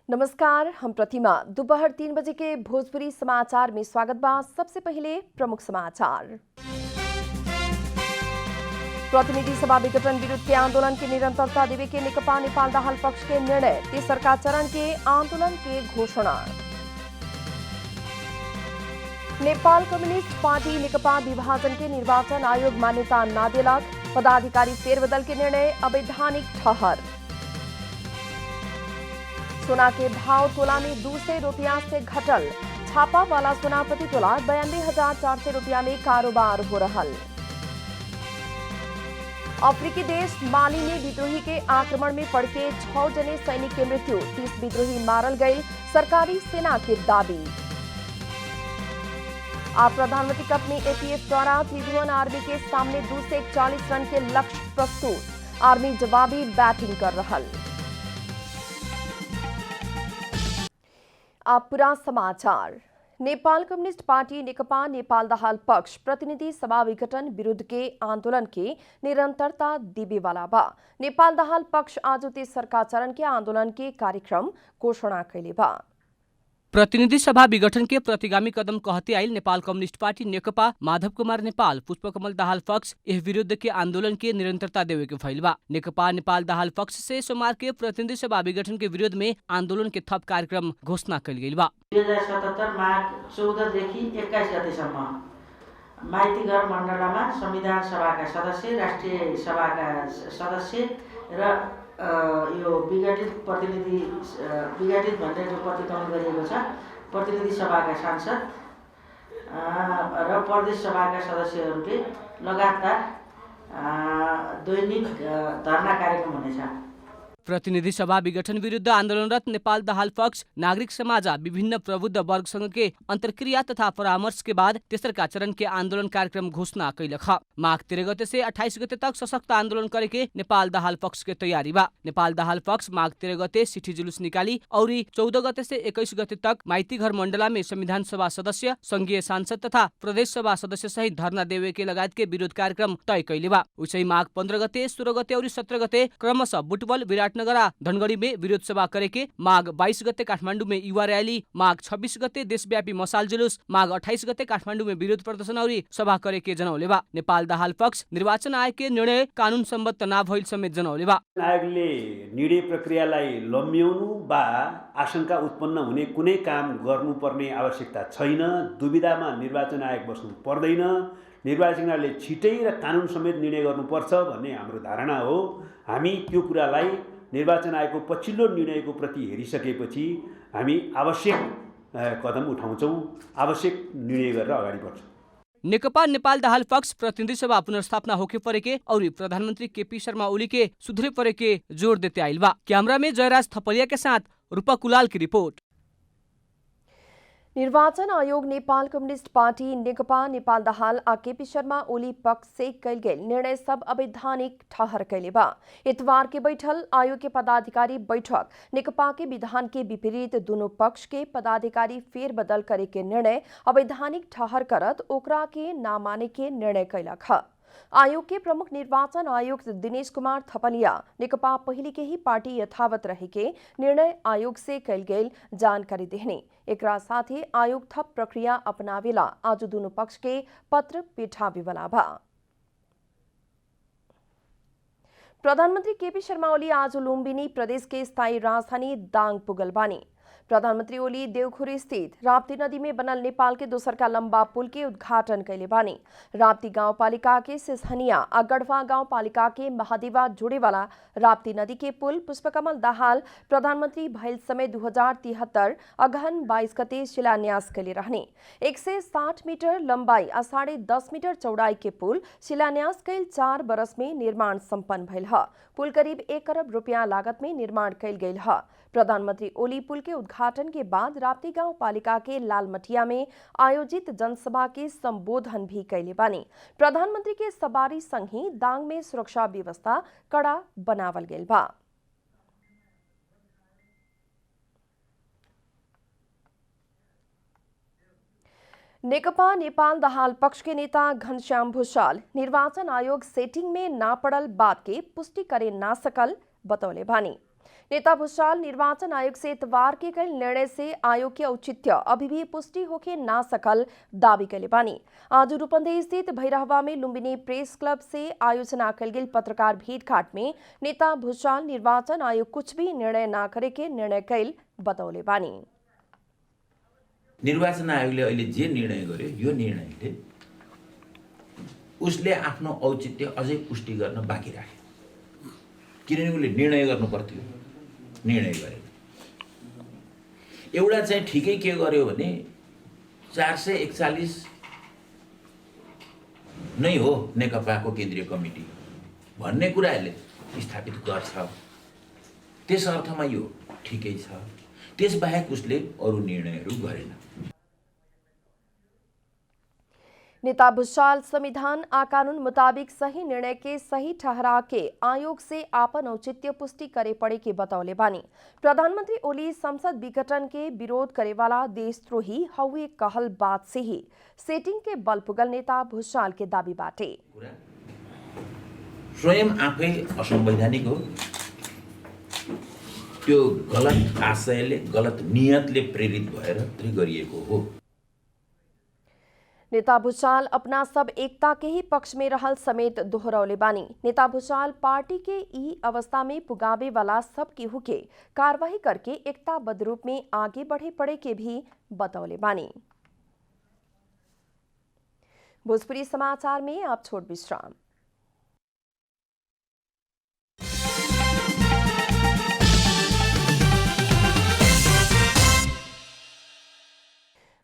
नमस्कार, हम प्रतिमा। दोपहर 3 बजे के भोजपुरी समाचार में स्वागत बा। सबसे पहले प्रमुख समाचार। प्रतिनिधि सभा विघटन विरुद्ध के आंदोलन की निरंतरता देवे के नेकपा नेपाल दाहाल पक्ष के निर्णय, तेसरका चरण के आंदोलन के घोषणा। नेपाल कम्युनिस्ट पार्टी नेकपा विभाजन के निर्वाचन आयोग मान्यता न देलक, पदाधिकारी फेरबदल के निर्णय अवैधानिक ठहर। सोना के भाव तोला में ₹200 से घटल, छापा वाला सोना प्रति तोला 92,400 रुपया में कारोबार हो रहा। अफ्रीकी देश माली में विद्रोही के आक्रमण में पड़ के 6 जने सैनिक के मृत्यु, 30 विद्रोही मारल गए, सरकारी सेना के दावी। आप प्रधानमंत्री कप में एपीएफ द्वारा त्रिभुवन आर्मी के सामने 241 रन के लक्ष्य प्रस्तुत, आर्मी जवाबी बैटिंग कर रहा। अब पूरा समाचार। नेपाल कम्युनिस्ट पार्टी नेकपा नेपाल दाहाल पक्ष प्रतिनिधि सभा विघटन विरुद्ध के आंदोलन के निरंतरता देवे वाला बा। नेपाल दाहाल पक्ष आज तेसरका चरण के आंदोलन के कार्यक्रम घोषणा कैले बा। प्रतिनिधि सभा विघटन के प्रतिगामी कदम कहते आइल नेपाल कम्युनिस्ट पार्टी नेकपा माधव कुमार नेपाल पुष्पकमल दाहाल पक्ष यह विरुद्ध के आंदोलन के निरंतरता देवे के फैल बा। नेकपा नेपाल दाहाल पक्ष से सोमवार के प्रतिनिधि सभा विघटन के विरोध में आंदोलन के थप कार्यक्रम घोषणा कल गई बा। 2077 माघ 14 देखि 21 गतेसम्म माइतीघर मण्डलमा संविधान सभाका सदस्य, राष्ट्रिय सभाका सदस्य र यो विघटित भनेर जो प्रतिक्रमण गरिएको छ, प्रतिनिधि सभाका सांसद र प्रदेश सभाका सदस्यहरूले लगातार दैनिक धरना कार्यक्रम हुनेछ। प्रतिनिधि सभा विघटन विरुद्ध आन्दोलनरत नेपाल दाहाल पक्ष नागरिक समाज विभिन्न प्रबुद्ध वर्गसँग के अंतर्क्रिया तथा परामर्श के बाद तेसरका चरण के आंदोलन कार्यक्रम घोषणा कैलक। माघ 13 गते से 28 गते तक सशक्त आंदोलन करे के नेपाल दाहाल पक्ष के तैयारी बा। नेपाल दाहाल पक्ष माघ 13 गते सिठी जुलूस निकाली और 14 गते से 21 गते तक माइतीघर मण्डला में संविधान सभा सदस्य, संघीय सांसद तथा प्रदेश सभा सदस्य सहित धरना देवे के लगायत के विरोध कार्यक्रम तय कैले बा। उसै माघ 15 गते, 16 गते और 17 गते क्रमशः बुटवल, विराटनगर, धनगढ़ी में विरोध सभा करे के, माघ 22 गते काठमाडौँ में युवा रैली, माघ 26 गते देशव्यापी मसाल जुलूस, माघ 28 गते काठमाडौँ में विरोध प्रदर्शन और सभा करे के जनौले बा। नेपाल दाहाल पक्ष निर्वाचन आयोग के निर्णय कानून सम्मत न भइल समेत जनौले बा। आयोगले निर्णय प्रक्रियालाई लम्ब्याउनु वा आशंका उत्पन्न हुने कुनै काम गर्नुपर्ने आवश्यकता छैन। दुविधामा निर्वाचन आयोग बस्नु पर्दैन। निर्वाचन आयोगले छिटै र कानून समेत निर्णय गर्नुपर्छ भन्ने हाम्रो धारणा हो। हामी त्यो कुरालाई निर्वाचन आयोगको पछिल्लो निर्णयको प्रति हेरिसकेपछि हामी आवश्यक कदम उठाउँछौँ, आवश्यक निर्णय गरेर अगाडि बढ्छौँ। नेकपा नेपाल दाहाल पक्ष प्रतिनिधि सभा पुनर्स्थापना होके परेके और प्रधानमंत्री केपी शर्मा ओली के सुधरे परेके जोर देते आइल बा। कैमरा में जयराज थपलिया के साथ रूपा कुलाल की रिपोर्ट। निर्वाचन आयोग नेपाल कम्युनिस्ट पार्टी नेकपा नेपाल दाहाल आ केपी शर्मा ओली पक्ष से कल गए निर्णय सब अवैधानिक ठहर कैले बा। इतवार के बैठल आयोग के पदाधिकारी बैठक नेकपा के विधान के विपरीत दोनों पक्ष के पदाधिकारी फेरबदल करे के निर्णय अवैधानिक ठहर करत ओकरा के ना माने के निर्णय कैलक ह। आयोग के प्रमुख निर्वाचन आयुक्त दिनेश कुमार थपलिया नेकपा पहले के ही पार्टी यथावत रहे के निर्णय आयोग से कल गई जानकारी देहने, एकरा साथ ही आयोग थप प्रक्रिया अपनावेला आज दोनों पक्ष के पत्र पेठावे वाला बा। प्रधानमंत्री केपी शर्मा ओली आज लुम्बिनी प्रदेश के स्थायी राजधानी दाङ पुगल बानी। प्रधानमंत्री ओली देवखुरी स्थित राप्ती नदी में बनल नेपाल के दोसरका लंबा पुल के उद्घाटन कैले बानी। राप्ती गाउँपालिका के सिसहनिया आ गढ़वा गाउँपालिका के महादेवा जोड़े वाला राप्ती नदी के पुल पुष्पकमल दाहाल प्रधानमंत्री भइल समय 2073 अगहन 22 गते शिलान्यास कैले रहने। 160 मीटर लंबाई आ 10.5 मीटर चौड़ाई के पुल शिलान्यास कैल 4 बरस में निर्माण संपन्न भइल ह। पुल करीब 1 अरब रुपया लागत में निर्माण कैल गई ह। प्रधानमंत्री ओली पुल के उद्घाटन के बाद राप्ती गांव पालिका के लालमटिया में आयोजित जनसभा के संबोधन भी कैले बानी। प्रधानमंत्री के सवारी संग ही दाङ में सुरक्षा व्यवस्था कड़ा बनावल गेल बा। नेकपा नेपाल दाहाल पक्ष के नेता घनश्याम भूषाल निर्वाचन आयोग सेटिंग में ना पड़ल बात के पुष्टि करे ना सकल बतौले बानी। नेता भूषाल निर्वाचन आयोग से इतवार के कल निर्णय से आयोग के औचित्य अभी भी पुष्टि होके ना सकल दावी कैले बानी। आज रूपन्देही स्थित भैरहवा में लुम्बिनी प्रेस क्लब से आयोजना कल गेल पत्रकार भेंटघाट में नेता भूषाल निर्वाचन आयोग कुछ भी निर्णय ना करे के निर्णय कैल बतौले बानी। निर्वाचन आयोगले अहिले जे निर्णय गर्यो यो निर्णयले उसले आफ्नो औचित्य अझै पुष्टि गर्न बाँकी राखे, किनभने उसले निर्णय गर्नु पर्थ्यो, निर्णय गरेन। एउटा चाहिँ ठिकै के गर्यो भने 441 नै हो नेकपाको केन्द्रीय कमिटी भन्ने कुराले स्थापित गर्छ, त्यस अर्थमा यो ठिकै छ। त्यसबाहेक उसले अरू निर्णयहरू गरेन। नेता भूषाल संविधान आ कानून मुताबिक सही निर्णय के सही ठहरा के आयोग से आपन औचित्य पुष्टि करे पड़े के बतौले बानी। प्रधानमंत्री ओली संसद विघटन के विरोध करे वाला देशद्रोही हवे कहल बात से ही सेटिंग के बल पुगल नेता भूषाल के दावी बाटे। स्वयं आफै असंवैधानिक हो, त्यो गलत आशयले गलत नियतले प्रेरित भएर गरिएको हो। नेता भूषाल अपना सब एकता के ही पक्ष में रहल समेत दोहरौले बानी। नेता भूषाल पार्टी के ई अवस्था में पुगावे वाला सब केहू के कार्रवाई करके एकताबद्ध रूप में आगे बढ़े पड़े के भी बतौले बानी। भोजपुरी समाचार में आप छोट विश्राम।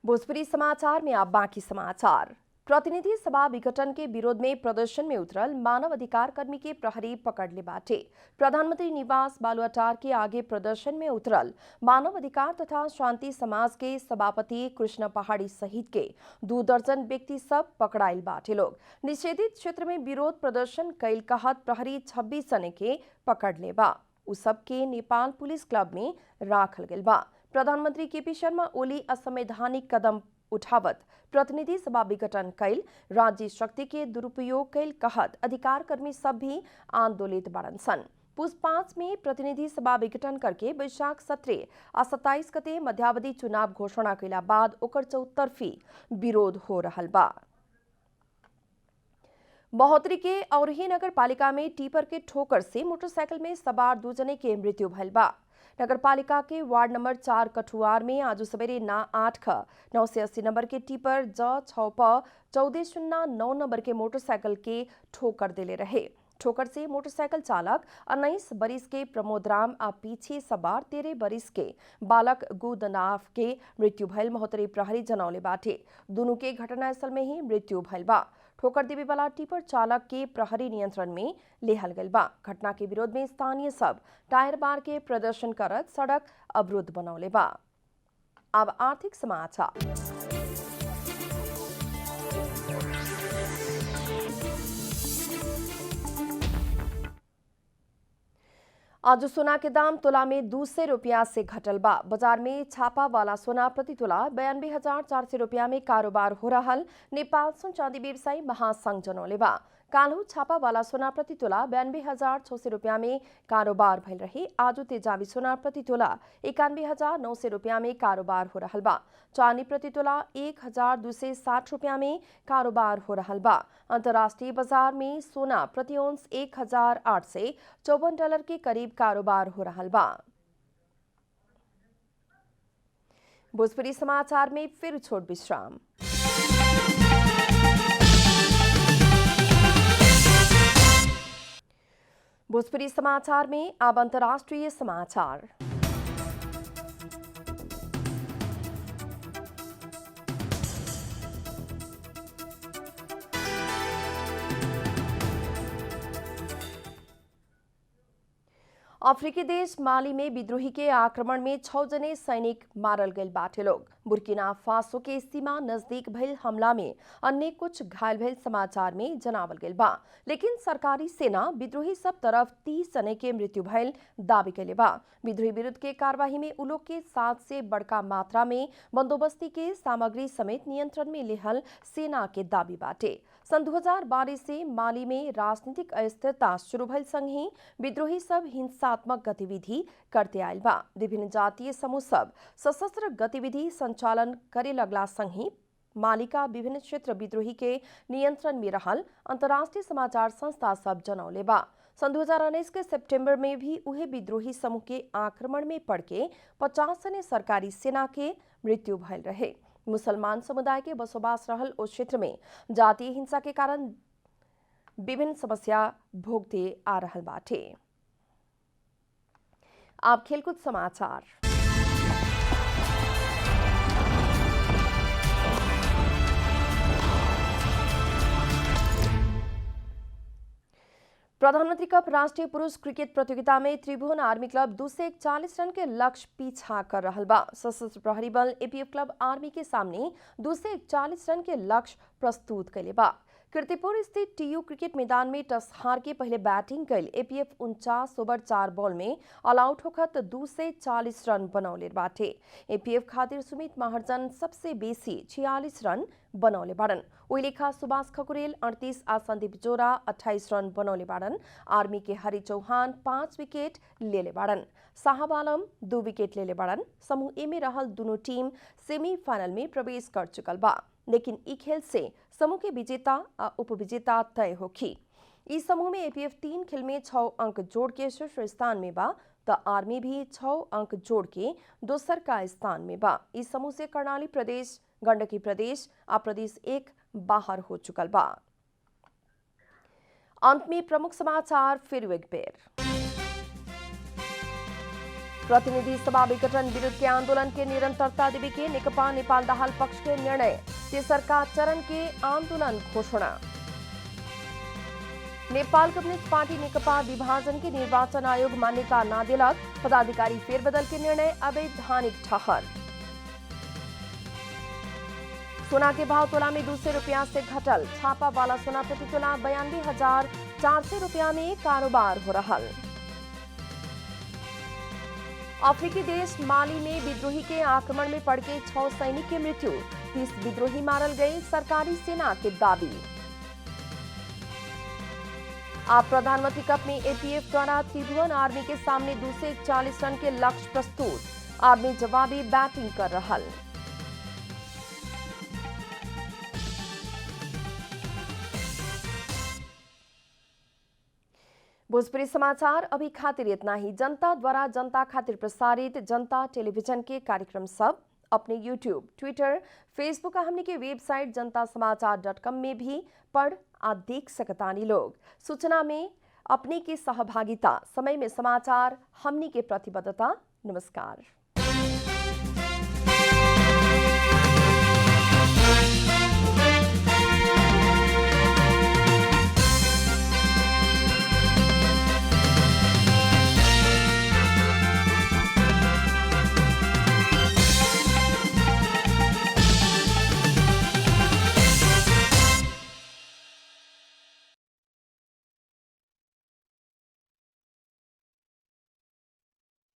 भोजपुरी समाचार में आप बाकी समाचार। प्रतिनिधि सभा विघटन के विरोध में प्रदर्शन में उतरल मानव अधिकार कर्मी के प्रहरी पकड़ ले बाटे। प्रधानमंत्री निवास बालुआटार के आगे प्रदर्शन में उतरल मानव अधिकार तथा शांति समाज के सभापति कृष्ण पहाड़ी सहित के 2 दर्जन व्यक्ति सब पकड़ाइल बाटे। लोग निषेधित क्षेत्र में विरोध प्रदर्शन कैल कहत प्रहरी 26 जने के पकड़ ले बा। उ सब के नेपाल पुलिस क्लब में राखल गेल बा। प्रधानमंत्री केपी शर्मा ओली असंवैधानिक कदम उठावत प्रतिनिधि सभा विघटन कैल राज्य शक्ति के दुरुपयोग कैल कहत अधिकार कर्मी सब भी आंदोलित बड़न सन। पुस 5 में प्रतिनिधि सभा विघटन करके वैशाख 17 आ 27 गते मध्यावधि चुनाव घोषणा कैला बाद ओकर चौतरफी विरोध हो रहल बा। महोत्तरी के औरही नगर पालिका में टीपर के ठोकर से मोटरसाइकिल में सवार 2 जने के मृत्यु भइल बा। नगर पालिका के वार्ड नंबर 4 कठुआर में आज सवेरे 980 नंबर के टीपर J6 प 1409 नंबर के मोटरसाइकिल के ठोकर देले रहे। ठोकर से मोटरसाइकिल चालक 19 बरिस के प्रमोद राम आ पीछे सवार 13 बरिस के बालक गुदनाफ के मृत्यु भइल महोत्तरी प्रहरी जनौले बाटे। दोनों के घटनास्थल में ही मृत्यु भइल बा। ठोकर देवे वाला टिपर चालक के प्रहरी नियंत्रण में लेहल गइल बा। घटना के विरोध में स्थानीय सब टायर बार के प्रदर्शन करत सड़क अवरुद्ध बनौले बा। अब आर्थिक समाचार। आज सोना के दाम तोला में 200 रुपया से घटल बा। बाजार में छापा वाला सोना प्रति तोला 92,400 रुपया में कारोबार हो रहल नेपाल सुन चांदी व्यवसायी महासंघ जनौले बा। काल्हू छापा वाला सोना प्रति तोला 92,600 रुपया में कारोबार भइल रही। आज तेजाबी सोना प्रति तोला 91,900 रुपया में कारोबार हो रहल बा। चांदी प्रति तोला 1,260 रुपया में कारोबार हो रहल बा। अंतर्राष्ट्रीय बाजार में सोना प्रति औंस $1,854 के करीब कारोबार हो रहल बा। भोजपुरी समाचार में फिर छोट विश्राम। भोजपुरी समाचार में अब अंतर्राष्ट्रीय समाचार। अफ्रीकी देश माली में विद्रोही के आक्रमण में 6 जने सैनिक मारल गए बाटे। लोग बुर्किना फासो के सीमा नजदीक भइल हमला में अन्य कुछ घायल भइल समाचार में जनावल गइल बा। लेकिन सरकारी सेना विद्रोही सब तरफ 30 जने के मृत्यु भइल दावी कैले बा। विद्रोही विरुद्ध के कार्यवाही में उलोग के 7 से बड़का मात्रा में बंदोबस्ती के सामग्री समेत नियंत्रण में लेहल सेना के दावी बाटे। सन 2012 से माली में राजनीतिक अस्थिरता शुरू भइल संगे विद्रोही सब हिंसात्मक गतिविधि करते आयल बा। विभिन्न जातीय समूह सब सशस्त्र गतिविधि संचालन करे लगला संगे माली का विभिन्न क्षेत्र विद्रोही के नियंत्रण में रहल अंतर्राष्ट्रीय समाचार संस्था सब जनौले बा। सन 2019 के सितंबर में भी उहे विद्रोही समूह के आक्रमण में पड़ के 50 जने सरकारी सेना के मृत्यु भयल रहे। मुसलमान समुदाय के बसोबास रहल उस क्षेत्र में जातीय हिंसा के कारण विभिन्न समस्या भोगते आ रहल बाटे। आप खेलकूद समाचार। प्रधानमंत्री कप राष्ट्रीय पुरुष क्रिकेट प्रतियोगिता में त्रिभुवन आर्मी क्लब 241 रन के लक्ष्य पीछा कर रहल बा। सशस्त्र प्रहरी बल एपीएफ क्लब आर्मी के सामने 241 रन के लक्ष्य प्रस्तुत कैले बा। कीर्तिपुर स्थित टीयू क्रिकेट मैदान में टस हार के पहले बैटिंग कैल एपीएफ 49 ओवर 4 बॉल में ऑल आउट होकर 240 रन बनौले बाटे। एपीएफ खातिर सुमित महाजन सबसे बेसी 46 रन बनौले बाड़न। ओहि लेखा सुभाष खकुरेल 38 आ संदीप जोरा 28 रन बनौले बाड़न। आर्मी के हरि चौहान 5 विकेट लेले बाड़न। साहब आलम 2 विकेट लेले बाड़न। समूह ए में रहल दोनों टीम सेमीफाइनल में प्रवेश कर चुकल बा, लेकिन ई खेल से समूह के विजेता आ उपविजेता तय होखी। इस समूह में एपीएफ 3 खेल में 6 अंक जोड़ के शीर्ष स्थान में बा, तो आर्मी भी 6 अंक जोड़ के दोसर का स्थान में बा। इस समूह से कर्णाली प्रदेश, गंडकी प्रदेश आ प्रदेश 1 बाहर हो चुकल बा। अंत में प्रमुख समाचार फिर एक बेर। प्रतिनिधि सभा विघटन विरुद्ध के आंदोलन के निरंतरता देवे के नेकपा नेपाल दाहाल पक्ष के निर्णय, तेसरका चरण के आंदोलन घोषणा। नेपाल कम्युनिस्ट पार्टी नेकपा विभाजन के निर्वाचन आयोग मान्यता न दिलक, पदाधिकारी फेरबदल के निर्णय अवैधानिक ठहर। सोना के भाव तोला में 200 रुपया से घटल, छापा वाला सोना प्रति तोला 92,400 रुपया में कारोबार हो रहा। अफ्रीकी देश माली में विद्रोही के आक्रमण में पड़ के 6 सैनिक की मृत्यु, 30 विद्रोही मारल गए, सरकारी सेना के दावी। आप प्रधानमंत्री कप में एपीएफ द्वारा त्रिभुवन आर्मी के सामने 241 रन के लक्ष्य प्रस्तुत, आर्मी जवाबी बैटिंग कर रहा। भोजपुरी समाचार अभी खातिर इतना ही। जनता द्वारा जनता खातिर प्रसारित जनता टेलीविजन के कार्यक्रम सब अपने यूट्यूब, ट्विटर, फेसबुक और हमने के वेबसाइट जनतासमाचार.com में भी पढ़ आ देख सकतानी लोग। सूचना में अपने की सहभागिता, समय में समाचार हमनी के प्रतिबद्धता। नमस्कार।